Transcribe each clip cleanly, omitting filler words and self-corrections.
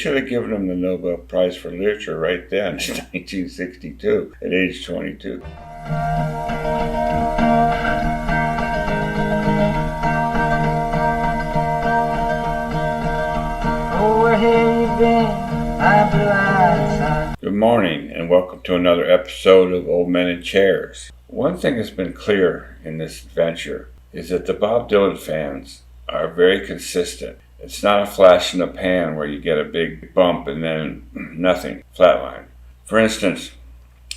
should have given him the Nobel Prize for Literature right then, in 1962, at age 22. Oh, where have you been, my blue-eyed son? Good morning, and welcome to another episode of Old Men in Chairs. One thing that's been clear in this adventure is that the Bob Dylan fans are very consistent. It's not a flash in the pan where you get a big bump and then nothing, flatline. For instance,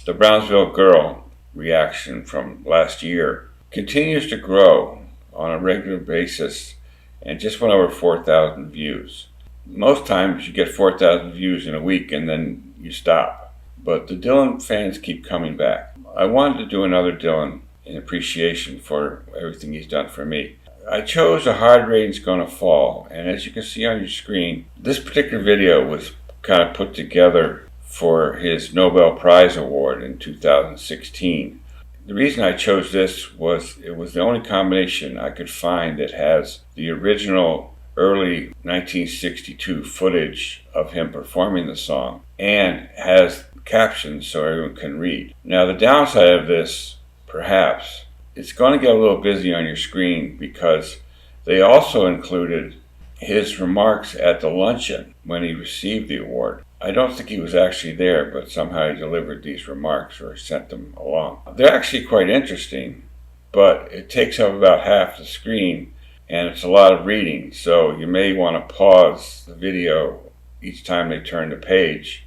the Brownsville Girl reaction from last year continues to grow on a regular basis and just went over 4,000 views. Most times you get 4,000 views in a week and then you stop. But the Dylan fans keep coming back. I wanted to do another Dylan in appreciation for everything he's done for me. I chose A Hard Rain's Gonna Fall, and as you can see on your screen, this particular video was kind of put together for his Nobel Prize Award in 2016. The reason I chose this was it was the only combination I could find that has the original early 1962 footage of him performing the song and has captions so everyone can read. Now the downside of this, perhaps, it's going to get a little busy on your screen because they also included his remarks at the luncheon when he received the award. I don't think he was actually there, but somehow he delivered these remarks or sent them along. They're actually quite interesting, but it takes up about half the screen and it's a lot of reading, so you may want to pause the video each time they turn the page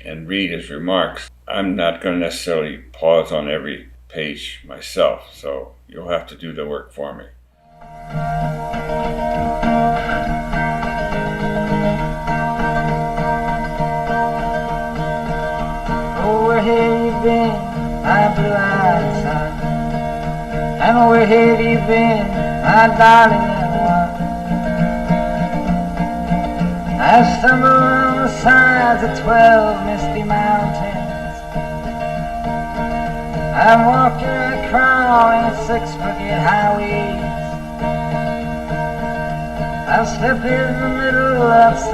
and read his remarks. I'm not going to necessarily pause on every page myself, so you'll have to do the work for me. Oh, where have you been, my blue-eyed son? And where have you been, my darling little one? I stumble on the sides of 12 misty mountains. I'm walking across 6 crooked highways. I've stepped in the middle of 7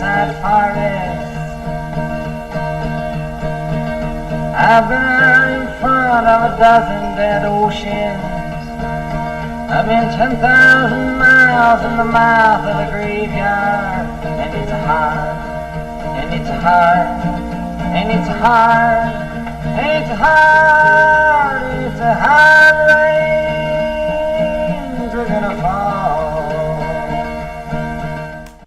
sad forests. I've been out in front of a dozen dead oceans. I've been 10,000 miles in the mouth of a graveyard. And it's hard, and it's hard, and it's hard, and it's hard, it's a hard rains are gonna fall.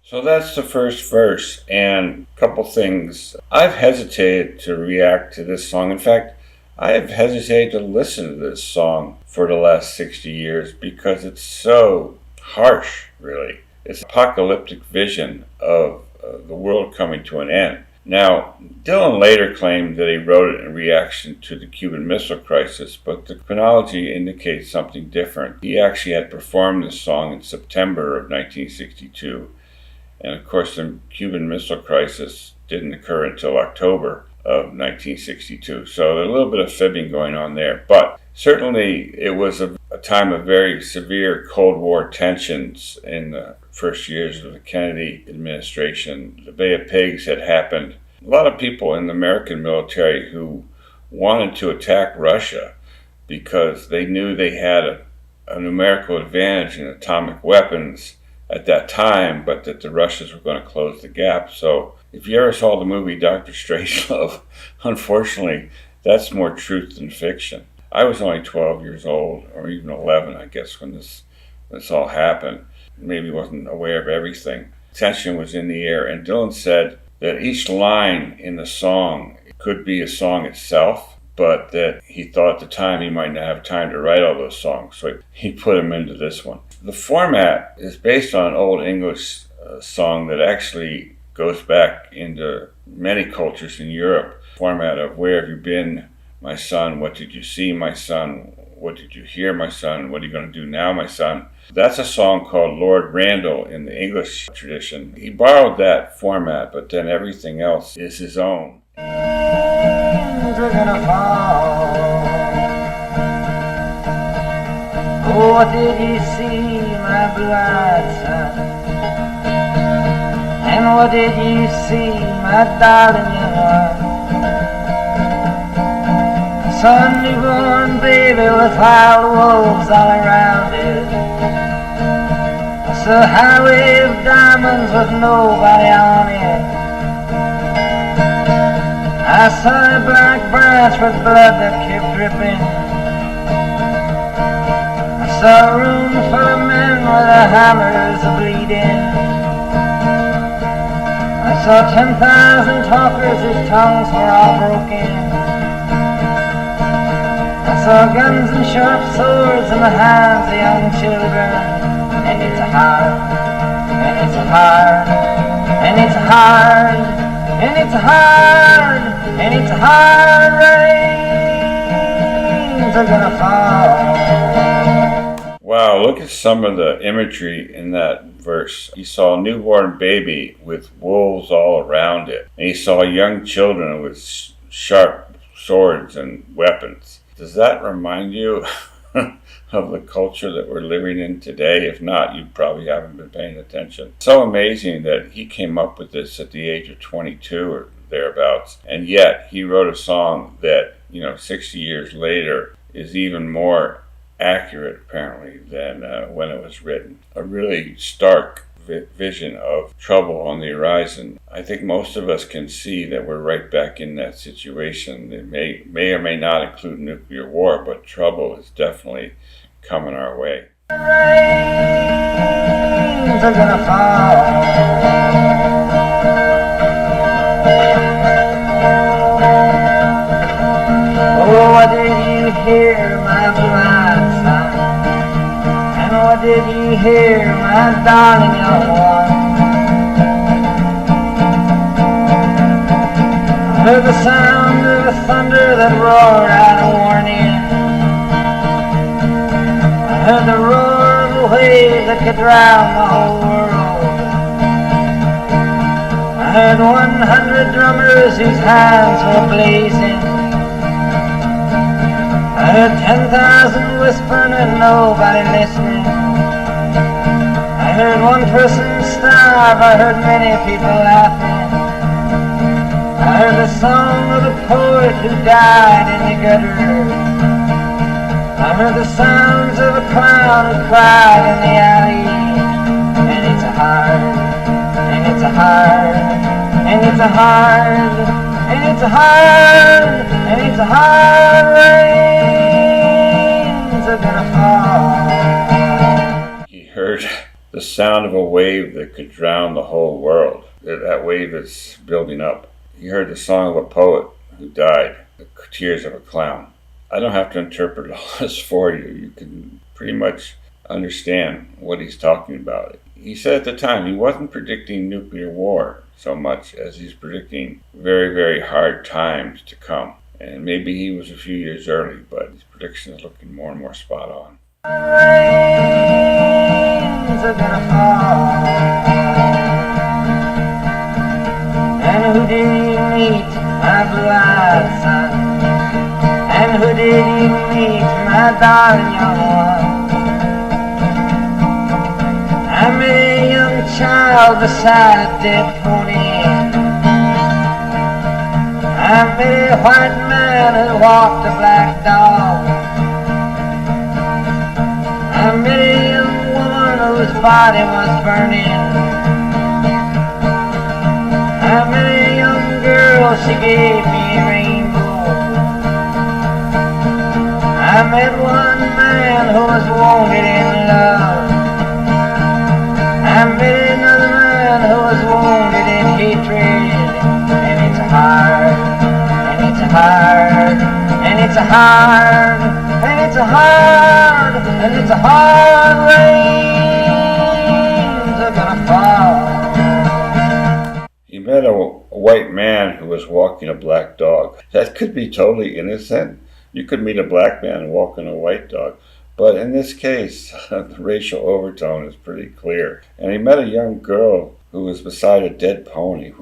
So that's the first verse, and a couple things. I've hesitated to react to this song. In fact, I have hesitated to listen to this song for the last 60 years because it's so harsh, really. It's an apocalyptic vision of the world coming to an end. Now, Dylan later claimed that he wrote it in reaction to the Cuban Missile Crisis, but the chronology indicates something different. He actually had performed this song in September of 1962, and of course the Cuban Missile Crisis didn't occur until October of 1962. So there's a little bit of fibbing going on there. But certainly it was a time of very severe Cold War tensions in the first years of the Kennedy administration. The Bay of Pigs had happened. A lot of people in the American military who wanted to attack Russia because they knew they had a numerical advantage in atomic weapons at that time, but that the Russians were going to close the gap. So if you ever saw the movie Dr. Strangelove, unfortunately, that's more truth than fiction. I was only 12 years old, or even 11, I guess, when this all happened. Maybe wasn't aware of everything. Tension was in the air, and Dylan said that each line in the song could be a song itself, but that he thought at the time he might not have time to write all those songs, so he put them into this one. The format is based on an old English song that actually goes back into many cultures in Europe. Format of "Where have you been, my son? What did you see, my son? What did you hear, my son? What are you going to do now, my son?" That's a song called Lord Randall in the English tradition. He borrowed that format, but then everything else is his own. Oh, what did you see, my blue-eyed son? And what did you see, my darling young one? I saw a newborn baby with wild wolves all around it. I saw a highway of diamonds with nobody on it. I saw a black branch with blood that kept dripping. I saw a room full of men with their hammers bleeding. I saw 10,000 talkers whose tongues were all broken. I saw guns and sharp swords in the hands of young children. And it's hard, and it's hard, and it's hard, and it's hard, and it's hard, rains are gonna fall. Wow, look at some of the imagery in that verse. He saw a newborn baby with wolves all around it. And he saw young children with sharp swords and weapons. Does that remind you of the culture that we're living in today? If not, you probably haven't been paying attention. So amazing that he came up with this at the age of 22 or thereabouts. And yet he wrote a song that, 60 years later is even more accurate, apparently, than when it was written. A really stark vision of trouble on the horizon. I think most of us can see that we're right back in that situation. It may or may not include nuclear war, but trouble is definitely coming our way. Rains are gonna fall. Oh, what did you hear, my blue-eyed son? And what did you hear, my darling young one? I heard the sound of the thunder that roared out a warning. I heard the roar of a wave that could drown the whole world. I heard 100 drummers whose hands were blazing. I heard 10,000 whispering and nobody listening. I heard one person starve, I heard many people laughing. I heard the song of a poet who died in the gutter. I heard the sounds of a clown who cried in the alley. And it's a hard, and it's a hard, and it's a hard, and it's a hard, and it's a hard rains are gonna fall. He heard the sound of a wave that could drown the whole world. That wave is building up. He heard the song of a poet who died, the tears of a clown. I don't have to interpret all this for you. You can pretty much understand what he's talking about. He said at the time he wasn't predicting nuclear war so much as he's predicting very, very hard times to come. And maybe he was a few years early, but his prediction is looking more and more spot on. Rains are gonna fall. And who did you meet, my blue-eyed son? And who did you meet, my darling young one? I met a young child beside a dead pony. I met a white man who walked a black dog. I met a young woman whose body was burning. I met a young girl, she gave me a rainbow. I met one man who was wounded in love. I met another man who was wounded in hatred. And it's hard, and it's hard, and it's hard, and it's hard, and it's hard rains are gonna fall. He met a white man who was walking a black dog. That could be totally innocent. You could meet a black man walking a white dog. But in this case, the racial overtone is pretty clear. And he met a young girl who was beside a dead pony.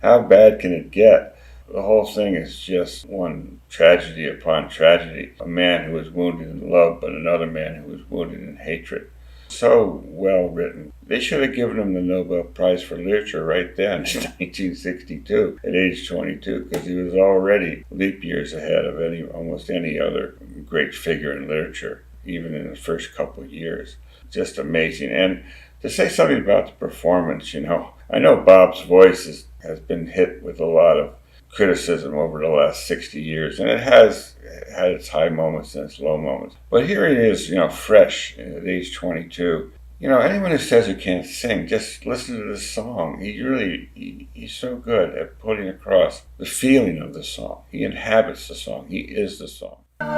How bad can it get? The whole thing is just one tragedy upon tragedy. A man who was wounded in love, but another man who was wounded in hatred. So well written. They should have given him the Nobel Prize for Literature right then in 1962 at age 22, because he was already leap years ahead of almost any other great figure in literature, even in the first couple of years. Just amazing. And to say something about the performance, I know Bob's voice has been hit with a lot of criticism over the last 60 years, and it has had its high moments and its low moments. But here he is, fresh at age 22. Anyone who says he can't sing, just listen to this song. He's so good at putting across the feeling of the song. He inhabits the song. He is the song. Rains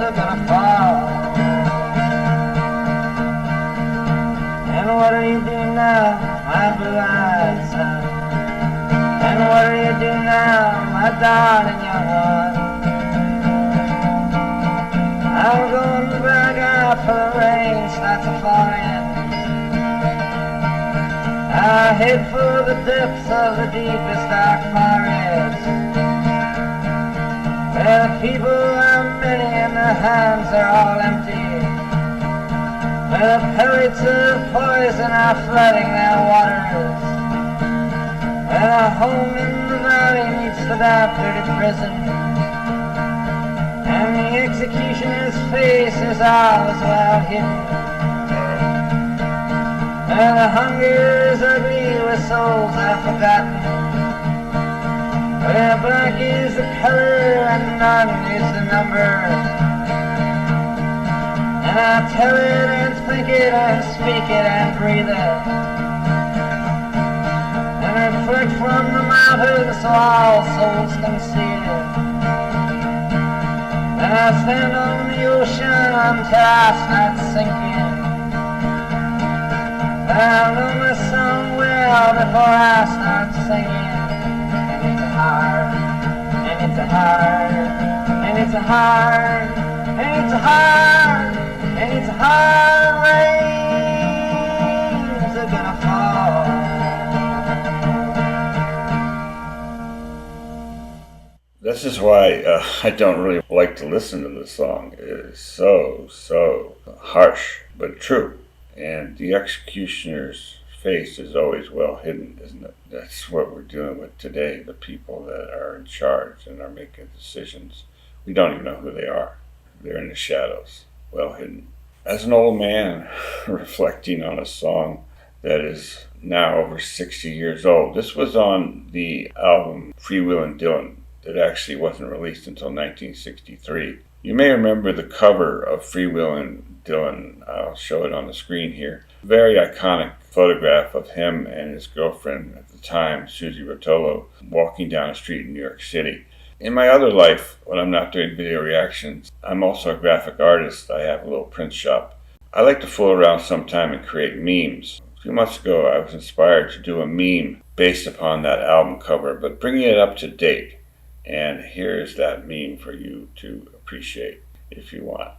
are gonna fall. And what do you do now, my blue-eyed son? And what do you do now, my darling young one? I'm going back out for the rain starts to fall in. I head for the depths of the deepest dark forest, where the people are many and their hands are all empty, where the pellets of poison are flooding their waters, where a home in the valley meets the dark, dirty prison, and the executioner's face is always well hidden, where the hunger is ugly, where souls are forgotten, where black is the color and none is the number. And I tell it and think it and speak it and breathe it, and reflect from the mountains so all souls can see it. And I stand on the ocean until I start sinking. I know my song well before I start singing. And it's hard, and it's hard, and it's hard, and it's hard, and it's hard. Rains are gonna fall. This is why I don't really like to listen to this song. It is so harsh, but true. And the executioner's face is always well hidden, isn't it? That's what we're dealing with today. The people that are in charge and are making decisions, we don't even know who they are. They're in the shadows, well hidden. As an old man reflecting on a song that is now over 60 years old, this was on the album Freewheelin'Dylan that actually wasn't released until 1963. You may remember the cover of Freewheelin'Dylan. I'll show it on the screen here. Very iconic photograph of him and his girlfriend at the time, Susie Rotolo, walking down a street in New York City. In my other life, when I'm not doing video reactions, I'm also a graphic artist. I have a little print shop. I like to fool around sometime and create memes. A few months ago, I was inspired to do a meme based upon that album cover, but bringing it up to date. And here's that meme for you to appreciate if you want.